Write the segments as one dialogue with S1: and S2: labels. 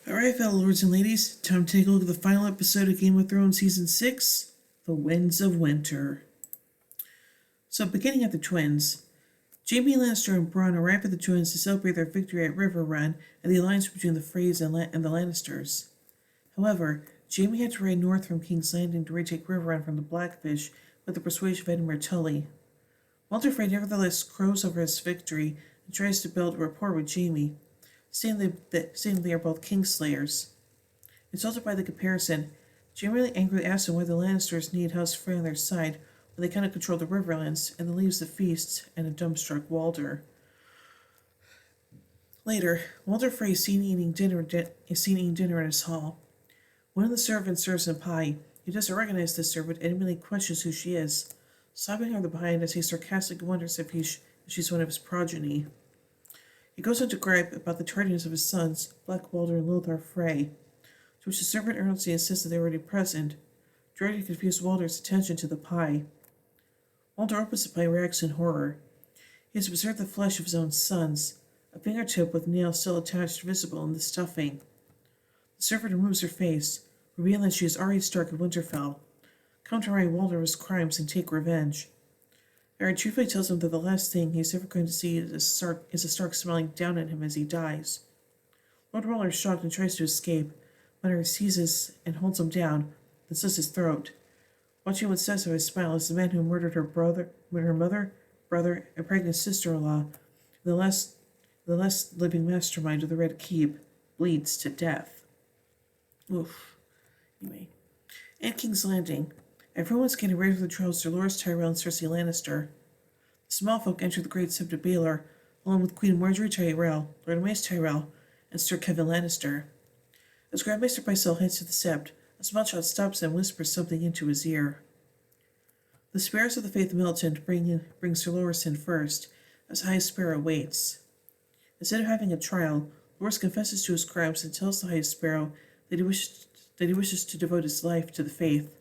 S1: Alright, fellow lords and ladies, time to take a look at the final episode of Game of Thrones Season 6, The Winds of Winter. So, beginning at the twins, Jaime Lannister and Bronn arrive at the twins to celebrate their victory at River Run and the alliance between the Freys and the Lannisters. However, Jaime had to ride north from King's Landing to retake River Run from the Blackfish with the persuasion of Edmure Tully. Walder Frey nevertheless crows over his victory and tries to build a rapport with Jaime, saying they are both Kingslayers. Insulted by the comparison, Jaime angrily asks him why the Lannisters need House Frey on their side when they cannot control the Riverlands, and then leaves the feast and a dumbstruck Walder. Later, Walder Frey is seen eating dinner in his hall. One of the servants serves him pie. He doesn't recognize the servant and immediately questions who she is, stopping her behind as he sarcastically wonders if she's one of his progeny. He goes on to gripe about the tardiness of his sons, Black Walder and Lothar Frey, to which the servant earnestly insists that they were already present, trying to confuse Walder's attention to the pie. Walder opens the pie and reacts in horror. He has observed the flesh of his own sons, a fingertip with nails still attached visible in the stuffing. The servant removes her face, revealing that she is Arya Stark of Winterfell, come to remind Walder of his crimes and take revenge. Arya truthfully tells him that the last thing he is ever going to see is a Stark smiling down at him as he dies. Lord Walder is shocked and tries to escape, but Arya seizes and holds him down, then slits his throat. Watching what says of his smile is the man who murdered her mother, brother, and pregnant sister-in-law, the last living mastermind of the Red Keep, bleeds to death. Oof. Anyway. At King's Landing, everyone's getting ready for the trials of Dolores Tyrell and Cersei Lannister. The small folk enter the Great Sept of Baelor, along with Queen Margaery Tyrell, Lord Mace Tyrell, and Sir Kevin Lannister. As Grand Maester Pycelle heads to the Sept, a small child stops and whispers something into his ear. The Sparrows of the Faith Militant bring Sir Loras in first, as High Sparrow waits. Instead of having a trial, Loras confesses to his crimes and tells the High Sparrow that he wishes to devote his life to the faith.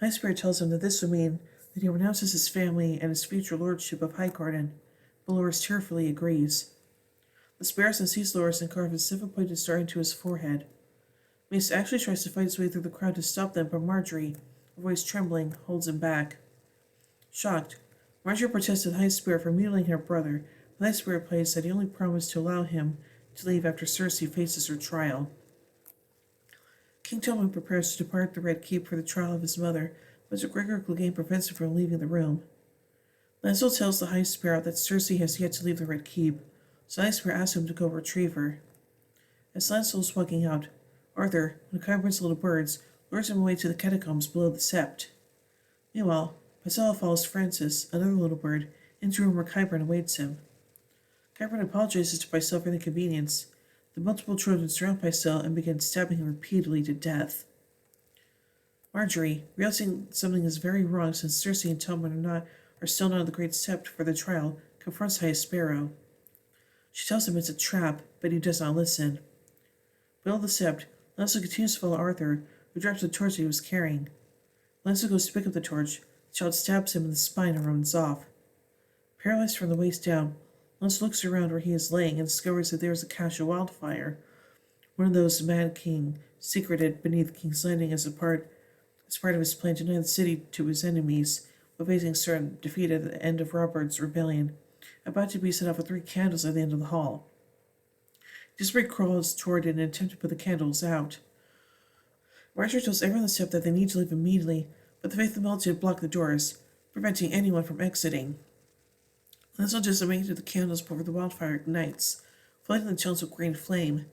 S1: The High Sparrow tells him that this would mean that he renounces his family and his future lordship of Highgarden, but Loras tearfully agrees. The Sparrow then sees Loras and carves a 7-pointed star into his forehead. Mace actually tries to fight his way through the crowd to stop them, but Margaery, her voice trembling, holds him back. Shocked, Margaery protests to the High Sparrow for mutilating her brother, but the High Sparrow replies that he only promised to allow him to leave after Cersei faces her trial. King Tommen prepares to depart the Red Keep for the trial of his mother, but Sir Gregor Clegane prevents him from leaving the room. Lancel tells the High Sparrow that Cersei has yet to leave the Red Keep, so the High Sparrow asks him to go retrieve her. As Lancel is walking out, Arthur, when a kind prince of little birds, lures him away to the catacombs below the Sept. Meanwhile, Pycelle follows Francis, another little bird, into a room where Qyburn awaits him. Qyburn apologizes to Pycelle for the inconvenience. The multiple children surround Pycelle and begin stabbing him repeatedly to death. Margaery, realizing something is very wrong since Cersei and Tommen are still not on the Great Sept for the trial, confronts High Sparrow. She tells him it's a trap, but he does not listen. Below the Sept, Lancel continues to follow Arthur, who drops the torch he was carrying. Lancel goes to pick up the torch. The child stabs him in the spine and runs off. Paralyzed from the waist down, Lancel looks around where he is laying and discovers that there is a cache of wildfire, one of those Mad King secreted beneath King's Landing as part of his plan to deny the city to his enemies, while facing certain defeat at the end of Robert's rebellion, about to be set off with 3 candles at the end of the hall. Disbury crawls toward it in an attempt to put the candles out. Margaery tells everyone on the Sept that they need to leave immediately, but the faithful Militant block the doors, preventing anyone from exiting. Lancel just to the candles before the wildfire ignites, flooding the tunnels with green flame.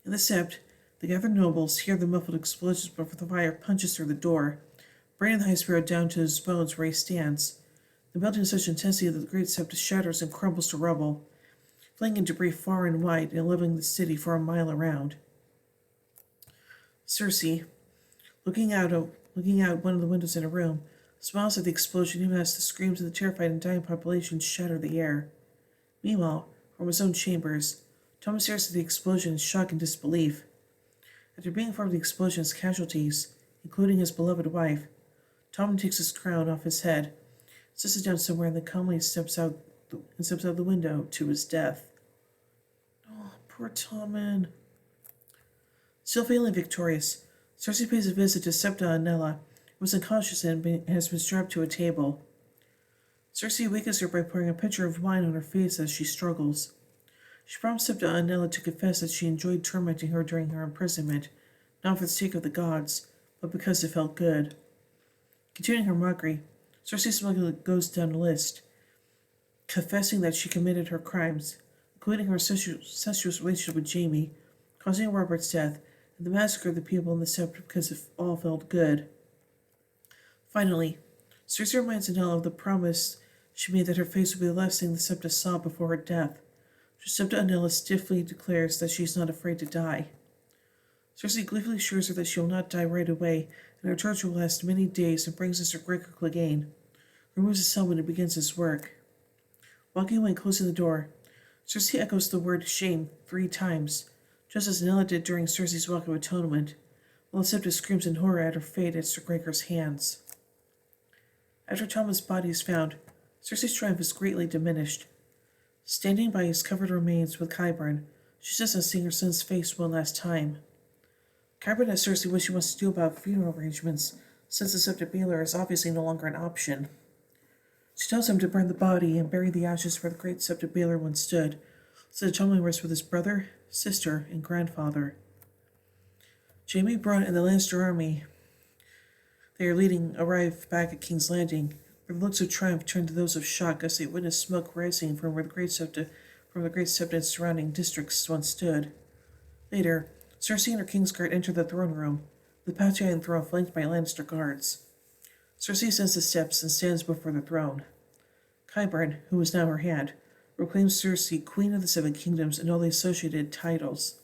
S1: In the Sept, the gathered nobles hear the muffled explosions before the fire punches through the door, bringing the High Sparrow down to his bones where he stands. The melting in such intensity that the Great Sept shatters and crumbles to rubble, flinging debris far and wide and leveling the city for a mile around. Cersei, looking out one of the windows in her room, smiles at the explosion even as the screams of the terrified and dying population shatter the air. Meanwhile, from his own chambers, Tommen stares at the explosion in shock and disbelief. After being informed of the explosion's casualties, including his beloved wife, Tommen takes his crown off his head, sits it down somewhere, and then calmly steps out the window to his death. Oh, poor Tommen. Still feeling victorious, Cersei pays a visit to Septa and Nella, who was unconscious and has been strapped to a table. Cersei awakens her by pouring a pitcher of wine on her face as she struggles. She promised Septa and Nella to confess that she enjoyed tormenting her during her imprisonment, not for the sake of the gods, but because it felt good. Continuing her mockery, Cersei smugly goes down a list, confessing that she committed her crimes, including her incestuous relationship with Jaime, causing Robert's death, and the massacre of the people in the Sept because it all felt good. Finally, Cersei reminds Nella of the promise she made that her face would be the last thing the Septa saw before her death. Septa Nella stiffly declares that she is not afraid to die. Cersei gleefully assures her that she will not die right away, and her torture will last many days, and brings us Sir Gregor Clegane, removes his helmet and begins his work. Walking away and closing the door, Cersei echoes the word shame 3 times, just as Nella did during Cersei's Walk of Atonement, while Septa screams in horror at her fate at Sir Gregor's hands. After Tommen's body is found, Cersei's triumph is greatly diminished. Standing by his covered remains with Qyburn, she says on seeing her son's face one last time. Qyburn asks Cersei what she wants to do about funeral arrangements, since the Septa Baelor is obviously no longer an option. She tells him to burn the body and bury the ashes where the great Septa Baelor once stood, so that Tommen rests with his brother, sister, and grandfather. Jaime, Bronn, and the Lannister army they are leading arrive back at King's Landing, where the looks of triumph turn to those of shock as they witness smoke rising from where the great Septa and surrounding districts once stood. Later, Cersei and her Kingsguard enter the throne room, the Pathian throne flanked by Lannister guards. Cersei ascends the steps and stands before the throne. Qyburn, who is now her hand, proclaims Cersei Queen of the Seven Kingdoms and all the associated titles.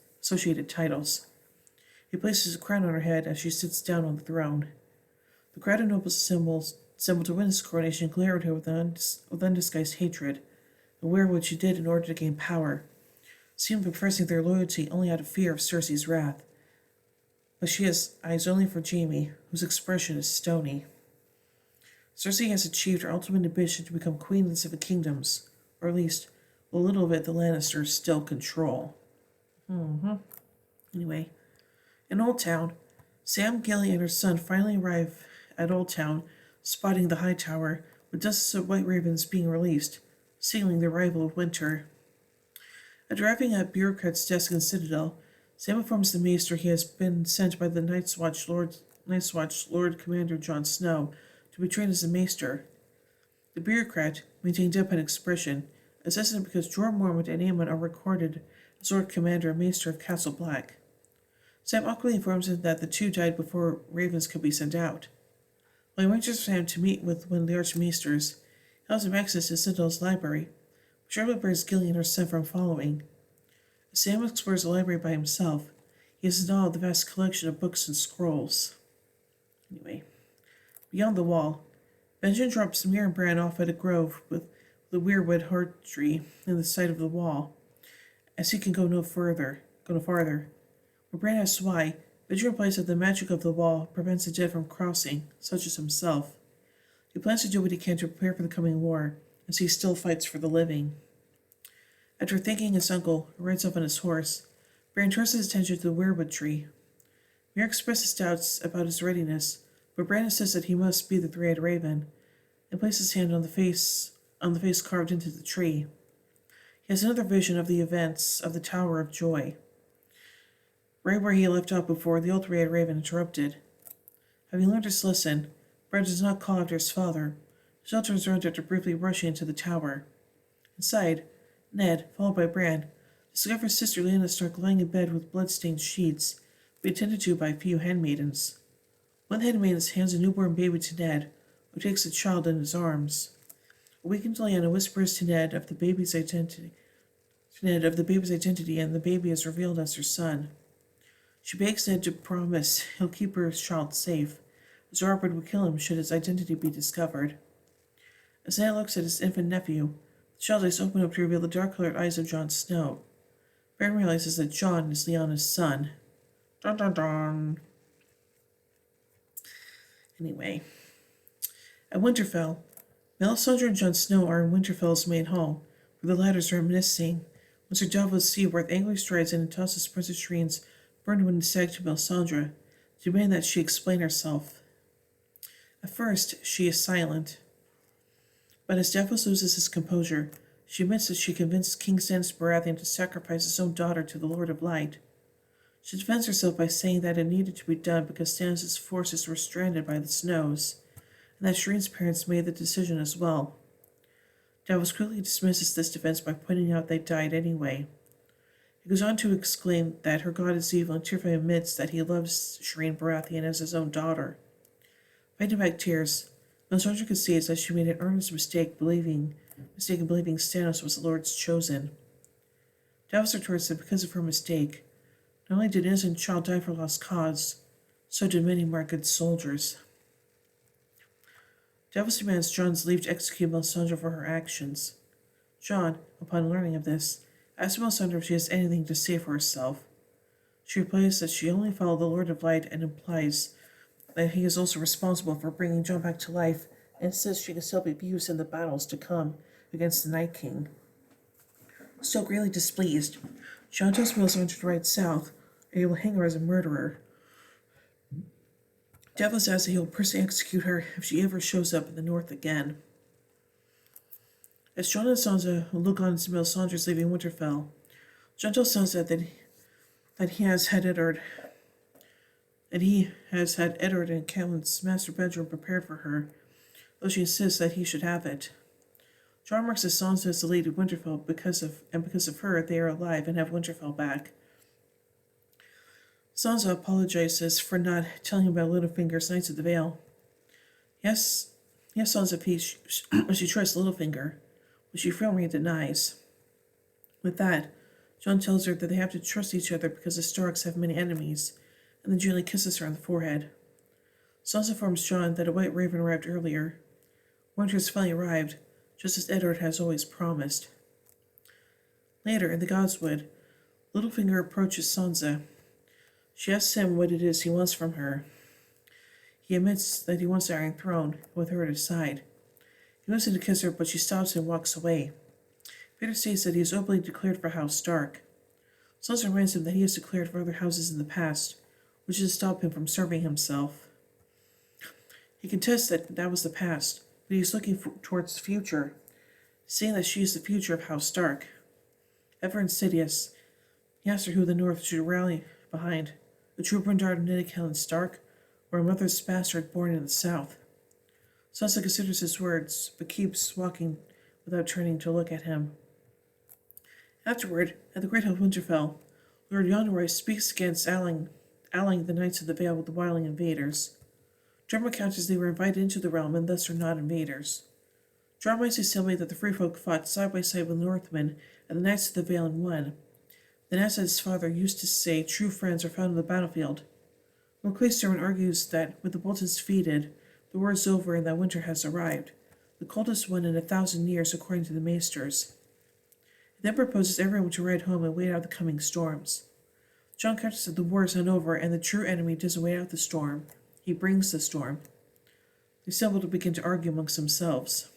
S1: He places a crown on her head as she sits down on the throne. The crowd of nobles assembled to witness the coronation glare at her with undisguised hatred, aware of what she did in order to gain power, seem professing their loyalty only out of fear of Cersei's wrath. But she has eyes only for Jaime, whose expression is stony. Cersei has achieved her ultimate ambition to become Queen of the Seven Kingdoms, or at least a little of it the Lannisters still control. Anyway, in Old Town, Sam, Gilly, and her son finally arrive at Old Town, spotting the High Tower, with dozens of white ravens being released, signaling the arrival of winter. After arriving at Bureaucrat's desk in Citadel, Sam informs the Maester he has been sent by the Night's Watch Lord Commander Jon Snow to be trained as a Maester. The Bureaucrat, maintaining deadpan expression, assesses him because Jorah Mormont and Aemon are recorded as Lord Commander and Maester of Castle Black. Sam awkwardly informs him that the two died before ravens could be sent out. While he arranges for Sam to meet with one of the Archmaesters, he allows him access to Citadel's library, which sharply prevents Gilly and her son from following. As Sam explores the library by himself, he has in awe of the vast collection of books and scrolls. Anyway, beyond the wall, Benjen drops Mir and Bran off at a grove with the weirwood heart tree in the side of the wall, as he can go no farther. When Bran asks why, Benjen replies that the magic of the wall prevents the dead from crossing, such as himself. He plans to do what he can to prepare for the coming war, as he still fights for the living. After thanking his uncle, who rides off on his horse, Bran turns his attention to the weirwood tree. Mir expresses doubts about his readiness, but Bran insists that he must be the three-eyed raven, and places his hand on the face carved into the tree. He has another vision of the events of the Tower of Joy, right where he left off before the old three-eyed raven interrupted. Having learned his lesson, Bran does not call after his father. Shell turns around after briefly rushing into the tower. Inside, Ned, followed by Bran, discovers Sister Lyanna Stark lying in bed with blood-stained sheets, being attended to by a few handmaidens. One handmaiden hands a newborn baby to Ned, who takes the child in his arms. Awakened Lyanna whispers to Ned of the baby's identity, and the baby is revealed as her son. She begs Ned to promise he'll keep her child safe, as Robert would kill him should his identity be discovered. As Ned looks at his infant nephew, the child's eyes open up to reveal the dark-colored eyes of Jon Snow. Bran realizes that Jon is Lyanna's son. Dun dun dun. Anyway, at Winterfell, Melisandre and Jon Snow are in Winterfell's main hall, where the latter is reminiscing when Sir Davos Seaworth angrily strides in and tosses Princess Shireen's burned when said to Melisandre, demanding that she explain herself. At first, she is silent, but as Davos loses his composure, she admits that she convinced King Stannis Baratheon to sacrifice his own daughter to the Lord of Light. She defends herself by saying that it needed to be done because Stannis' forces were stranded by the snows, and that Shireen's parents made the decision as well. Davos quickly dismisses this defense by pointing out they died anyway. He goes on to exclaim that her god is evil and tearfully admits that he loves Shireen Baratheon as his own daughter. Fighting back tears, Melisandre concedes that she made an earnest mistake believing Stannis was the Lord's chosen. Davos retorts that because of her mistake, not only did an innocent child die for a lost cause, so did many more good soldiers. Davos demands Jon's leave to execute Melisandre for her actions. Jon, upon learning of this, asks Melisandre if she has anything to say for herself. She replies that she only followed the Lord of Light and implies that he is also responsible for bringing Jon back to life, and says she can still be used in the battles to come against the Night King. Still greatly displeased, Jon tells Melisandre to ride south, or he will hang her as a murderer. Davos asks that he will personally execute her if she ever shows up in the north again. As Jon and Sansa look on to Melisandre's leaving Winterfell, Jon tells Sansa that he has had Eddard and Catelyn's master bedroom prepared for her, though she insists that he should have it. Jon remarks that Sansa is the Lady of Winterfell because of her they are alive and have Winterfell back. Sansa apologizes for not telling him about Littlefinger's Knights of the Vale. Yes, Sansa peace, she trusts Littlefinger, which she firmly denies. With that, Jon tells her that they have to trust each other because the Starks have many enemies, and then gently kisses her on the forehead. Sansa informs Jon that a white raven arrived earlier. Winter has finally arrived, just as Eddard has always promised. Later, in the Godswood, Littlefinger approaches Sansa. She asks him what it is he wants from her. He admits that he wants the Iron Throne, with her at his side. He wants to kiss her, but she stops and walks away. Peter states that he has openly declared for House Stark. Sansa reminds him that he has declared for other houses in the past, which has stopped him from serving himself. He contests that was the past, but he is looking towards the future, saying that she is the future of House Stark. Ever insidious, he asks her who the North should rally behind, the true Brundard of Helen Stark, or a mother's bastard born in the South. Sansa considers his words, but keeps walking without turning to look at him. Afterward, at the Great Hall of Winterfell, Lord Yonroy speaks against allying the Knights of the Vale with the wildling invaders. Jon recounts they were invited into the realm and thus are not invaders. Jon reminds his cellmate that the Free Folk fought side by side with the Northmen and the Knights of the Vale and won. Then, as his father used to say, true friends are found on the battlefield. Lord Coster-Waldau argues that with the Boltons defeated, the war is over and that winter has arrived, the coldest one in 1,000 years according to the Maesters. He then proposes everyone to ride home and wait out the coming storms. Jon counters that the war is not over and the true enemy doesn't wait out the storm, he brings the storm. They assemble to begin to argue amongst themselves.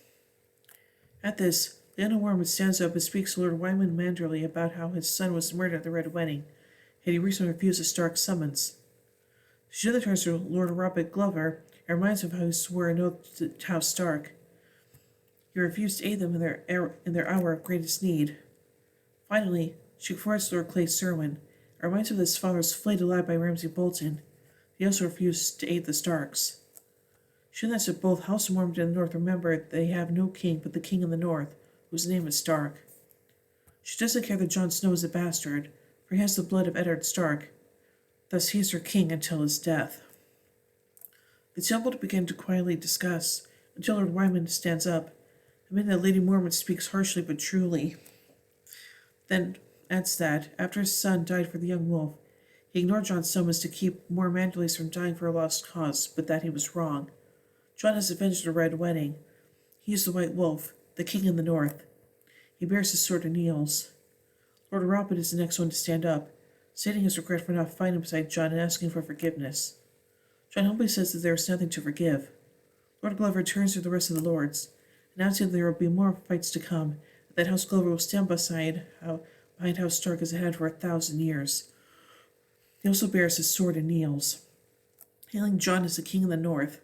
S1: At this, Lyanna Mormont stands up and speaks to Lord Wyman Manderley about how his son was murdered at the Red Wedding, yet he recently refused a Stark summons. She then turns to Lord Robert Glover and reminds him how he swore an oath to House Stark. He refused to aid them in their hour of greatest need. Finally, she confronts Lord Clay Serwyn and reminds him that his father was flayed alive by Ramsay Bolton. He also refused to aid the Starks. She then said both House of Mormont and the North remember that they have no king but the king in the North, whose name is Stark. She doesn't care that Jon Snow is a bastard, for he has the blood of Eddard Stark. Thus he is her king until his death. They assemble to begin to quietly discuss, until Lord Wyman stands up, admitting that Lady Mormont speaks harshly but truly. Then adds that, after his son died for the young wolf, he ignored Jon's summons to keep more Manderleys from dying for a lost cause, but that he was wrong. Jon has avenged the Red Wedding. He is the White Wolf, the king in the North. He bears his sword and kneels. Lord Robert is the next one to stand up, stating his regret for not fighting beside Jon and asking for forgiveness. Jon humbly says that there is nothing to forgive. Lord Glover turns to the rest of the lords, announcing that there will be more fights to come, and that House Glover will stand behind House Stark as it had for 1,000 years. He also bears his sword and kneels, hailing Jon as the king of the north.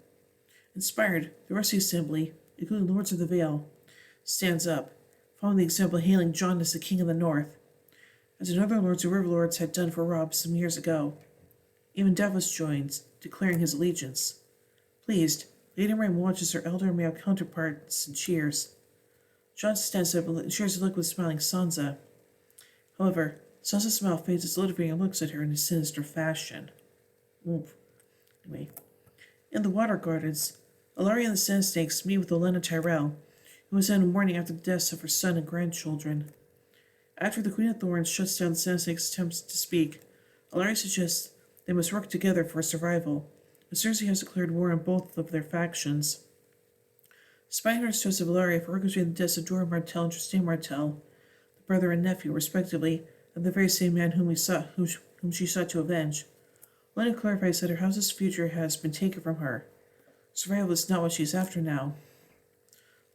S1: Inspired, the rest of the assembly, including Lords of the Vale, stands up, following the example hailing Jon as the king of the north, as the Northern Lords and River Lords had done for Robb some years ago. Even Davos joins, declaring his allegiance. Pleased, Lady Moiraine watches her elder male counterparts and cheers. Jon stands up and shares a look with smiling Sansa. However, Sansa's smile fades as Littlefinger looks at her in a sinister fashion. Oof. Anyway, in the Water Gardens, Ellaria and the Sand Snakes meet with Olenna Tyrell, who was in mourning after the deaths of her son and grandchildren. After the Queen of Thorns shuts down the Sand Snakes' attempts to speak, Ellaria suggests they must work together for survival, as Cersei has declared war on both of their factions. Despite her distrust of Ellaria for orchestrating the deaths of Jorah Martell and Trystane Martell, the brother and nephew, respectively, of the very same man whom she sought to avenge, Olenna clarifies that her house's future has been taken from her. Survival is not what she's after now.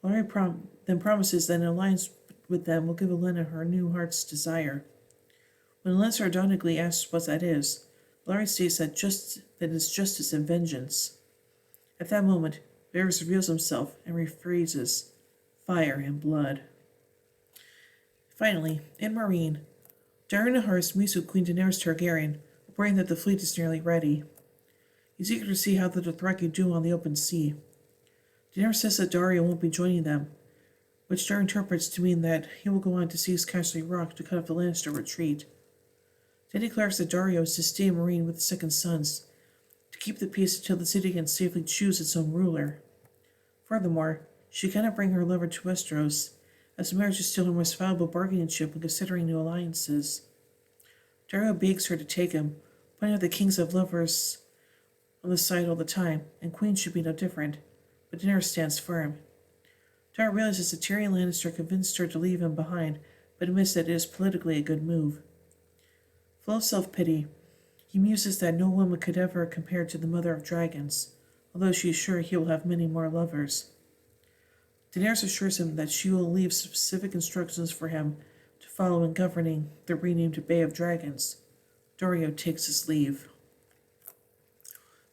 S1: Ellaria then promises that an alliance with them will give Olenna her new heart's desire. When Olenna sardonically asks what that is, Ellaria states that it's justice and vengeance. At that moment, Varys reveals himself and rephrases, fire and blood. Finally, in Meereen, Daario Naharis meets with Queen Daenerys Targaryen, reporting that the fleet is nearly ready. He's eager to see how the Dothraki do on the open sea. Daenerys says that Daario won't be joining them, which Daario interprets to mean that he will go on to seize Castle Rock to cut off the Lannister retreat. Then he declares that Daario is to stay in Meereen with the Second Sons, to keep the peace until the city can safely choose its own ruler. Furthermore, she cannot bring her lover to Westeros, as marriage is still her most valuable bargaining chip when considering new alliances. Daario begs her to take him, pointing out that kings have lovers on the side all the time, and queens should be no different, but Daenerys stands firm. Daario realizes that Tyrion Lannister convinced her to leave him behind, but admits that it is politically a good move. Full of self-pity, he muses that no woman could ever compare to the mother of dragons, although she is sure he will have many more lovers. Daenerys assures him that she will leave specific instructions for him to follow in governing the renamed Bay of Dragons. Daario takes his leave.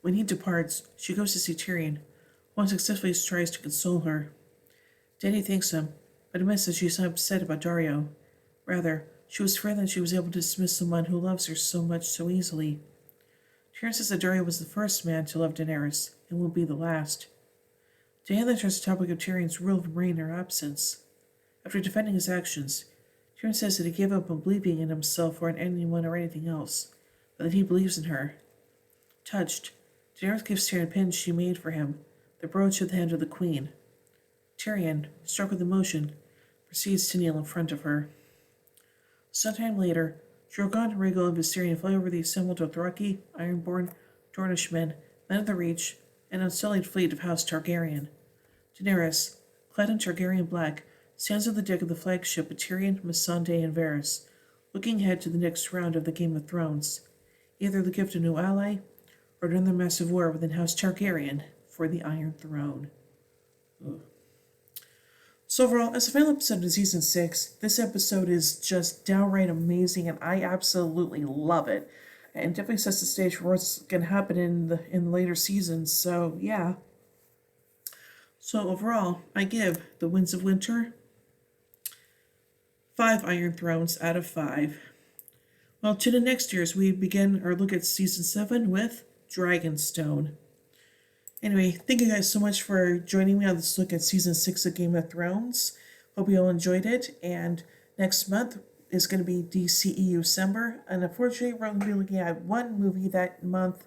S1: When he departs, she goes to see Tyrion, who unsuccessfully tries to console her. Dany thanks him, but admits that she is not upset about Daario. Rather, she was afraid that she was able to dismiss someone who loves her so much so easily. Tyrion says that Daario was the first man to love Daenerys, and will be the last. Dany then turns to the topic of Tyrion's rule of Meereen in her absence. After defending his actions, Tyrion says that he gave up on believing in himself or in anyone or anything else, but that he believes in her. Touched, Daenerys gives Tyrion a pin she made for him, the brooch at the hand of the Queen. Tyrion, struck with emotion, proceeds to kneel in front of her. Sometime later, Drogon, Rhaegal, and Viserion fly over the assembled Dothraki, Ironborn, Dornishmen, Men of the Reach, and unsullied fleet of House Targaryen. Daenerys, clad in Targaryen black, stands on the deck of the flagship with Tyrion, Missandei, and Varys, looking ahead to the next round of the Game of Thrones, either the gift of a new ally, or another massive war within House Targaryen for the Iron Throne. Ugh. So overall, as the final episode of Season 6, this episode is just downright amazing, and I absolutely love it. And definitely sets the stage for what's going to happen in the later seasons, so yeah. So overall, I give The Winds of Winter 5 Iron Thrones out of 5. Well, tune in next year as we begin our look at Season 7 with Dragonstone. Anyway, thank you guys so much for joining me on this look at Season 6 of Game of Thrones. Hope you all enjoyed it, and next month is going to be DCEU December, and unfortunately we're going to be looking at one movie that month,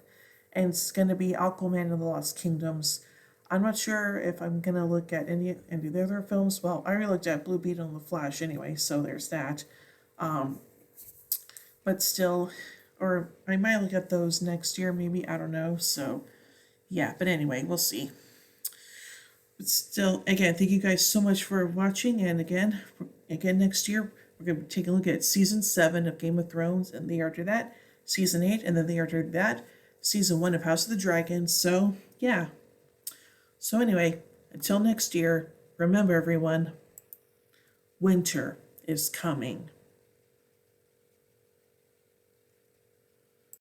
S1: and it's going to be Aquaman and the Lost Kingdoms. I'm not sure if I'm going to look at any of the other films. Well, I already looked at Blue Beetle and The Flash anyway, so there's that. But still, or I might look at those next year, maybe, I don't know, so yeah, but anyway, we'll see. But still, again, thank you guys so much for watching, and again next year, we're going to take a look at Season 7 of Game of Thrones, and the year after that, Season 8, and then the year after that, Season 1 of House of the Dragon, so yeah. So anyway, until next year, remember everyone, winter is coming.